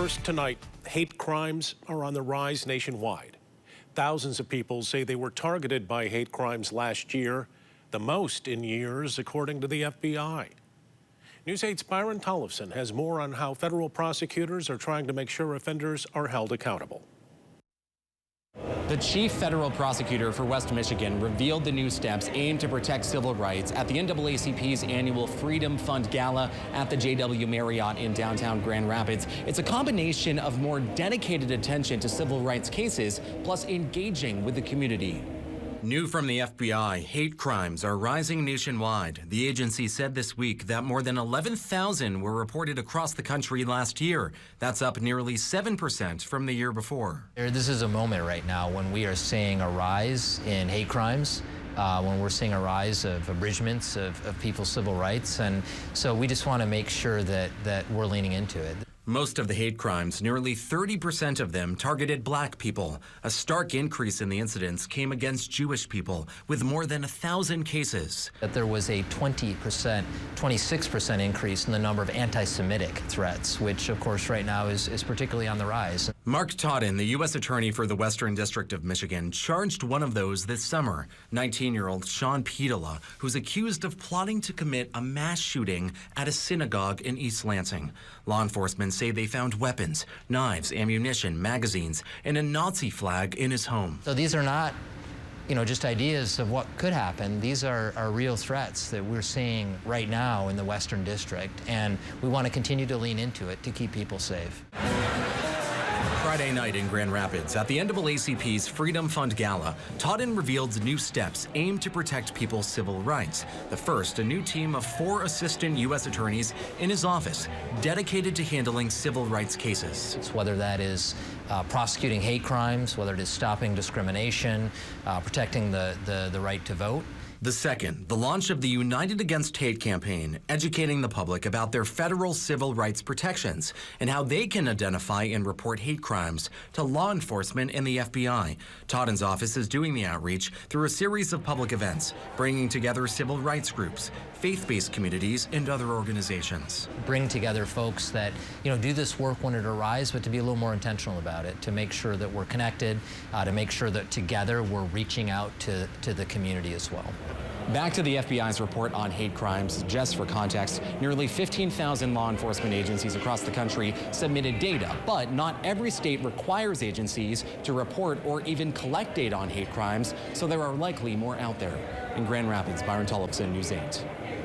First tonight, hate crimes are on the rise nationwide. Thousands of people say they were targeted by hate crimes last year, the most in years, according to the FBI. News 8's Byron Tollefson has more on how federal prosecutors are trying to make sure offenders are held accountable. The chief federal prosecutor for West Michigan revealed the new steps aimed to protect civil rights at the NAACP's annual Freedom Fund Gala at the JW Marriott in downtown Grand Rapids. It's a combination of more dedicated attention to civil rights cases, plus engaging with the community. New from the FBI, hate crimes are rising nationwide. The agency said this week that more than 11,000 were reported across the country last year. That's up nearly 7% from the year before. This is a moment right now when we are seeing a rise in hate crimes, when we're seeing a rise of abridgments of people's civil rights. And so we just want to make sure that we're leaning into it. Most of the hate crimes, nearly 30% of them, targeted black people. A stark increase in the incidents came against Jewish people, with more than 1,000 cases. That there was a 26% increase in the number of anti-Semitic threats, which, of course, right now is particularly on the rise. Mark Totten, the U.S. Attorney for the Western District of Michigan, charged one of those this summer, 19-year-old Sean Petola, who's accused of plotting to commit a mass shooting at a synagogue in East Lansing. Law enforcement say they found weapons, knives, ammunition, magazines, and a Nazi flag in his home. So these are not, just ideas of what could happen. These are real threats that we're seeing right now in the Western District, and we want to continue to lean into it to keep people safe. Friday night in Grand Rapids, at the NAACP's Freedom Fund Gala, Totten revealed new steps aimed to protect people's civil rights. The first, a new team of 4 assistant U.S. attorneys in his office, dedicated to handling civil rights cases. Whether that is prosecuting hate crimes, whether it is stopping discrimination, protecting the right to vote. The second, the launch of the United Against Hate campaign, educating the public about their federal civil rights protections and how they can identify and report hate crimes to law enforcement and the FBI. Totten's office is doing the outreach through a series of public events, bringing together civil rights groups, faith-based communities, and other organizations. Bring together folks that, do this work when it arises, but to be a little more intentional about it, to make sure that we're connected, to make sure that together we're reaching out to the community as well. Back to the FBI's report on hate crimes. Just for context, nearly 15,000 law enforcement agencies across the country submitted data, but not every state requires agencies to report or even collect data on hate crimes, so there are likely more out there. In Grand Rapids, Byron Tollefson, News 8.